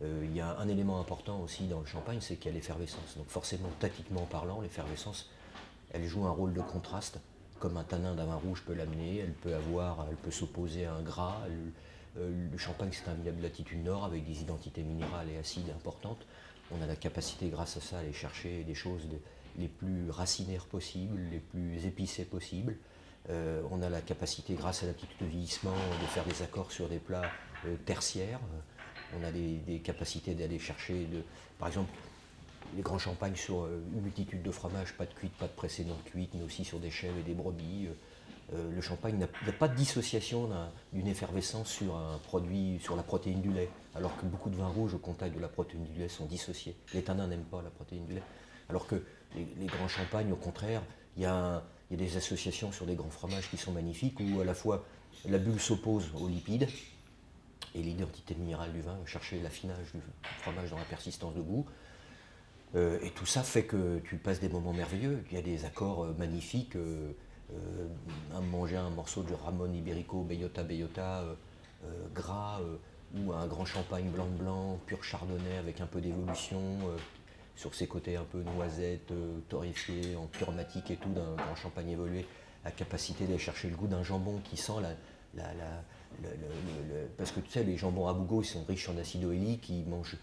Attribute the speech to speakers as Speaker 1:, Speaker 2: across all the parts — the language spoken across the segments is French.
Speaker 1: Il y a un élément important aussi dans le champagne, c'est qu'il y a l'effervescence. Donc forcément, tactiquement parlant, l'effervescence, elle joue un rôle de contraste, comme un tanin d'un vin rouge peut l'amener. Elle peut s'opposer à un gras. Le champagne, c'est un vignoble de latitude nord avec des identités minérales et acides importantes. On a la capacité, grâce à ça, à aller chercher des choses les plus racinaires possibles, les plus épicées possibles. On a la capacité, grâce à l'aptitude de vieillissement, de faire des accords sur des plats tertiaires. On a des capacités d'aller chercher, par exemple, les grands champagnes sur une multitude de fromages, pas de cuite, pas de précédente cuite, mais aussi sur des chèvres et des brebis. Le champagne n'a pas de dissociation d'une effervescence sur un produit, sur la protéine du lait, alors que beaucoup de vins rouges au contact de la protéine du lait sont dissociés. Les tanins n'aiment pas la protéine du lait, alors que les grands champagnes, au contraire, il y a des associations sur des grands fromages qui sont magnifiques, où à la fois la bulle s'oppose aux lipides, et l'identité minérale du vin va chercher l'affinage du fromage dans la persistance de goût. Et tout ça fait que tu passes des moments merveilleux. Il y a des accords magnifiques. Manger un morceau de Ramon Ibérico, Bellota Bellota, gras, ou un grand champagne blanc de blanc, pur chardonnay avec un peu d'évolution, sur ses côtés un peu noisette, torréfié, en aromatique et tout, d'un grand champagne évolué, la capacité d'aller chercher le goût d'un jambon qui sent parce que tu sais, les jambons à Bougo, ils sont riches en acide oléique, ils mangent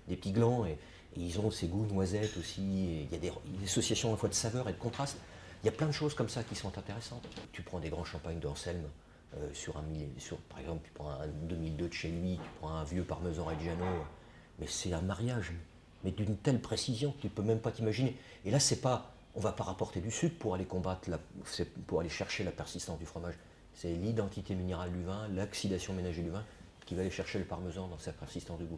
Speaker 1: des petits glands, et ils ont ces goûts noisettes aussi. Et il y a des associations à la fois de saveurs et de contrastes. Il y a plein de choses comme ça qui sont intéressantes. Tu prends des grands champagnes d'Anselme, par exemple, tu prends un 2002 de chez lui, tu prends un vieux Parmesan Reggiano, mais c'est un mariage, mais d'une telle précision que tu ne peux même pas t'imaginer. Et là, c'est pas, on ne va pas rapporter du sucre pour aller pour aller chercher la persistance du fromage. C'est l'identité minérale du vin, l'oxydation ménagée du vin qui va aller chercher le parmesan dans sa persistance de goût.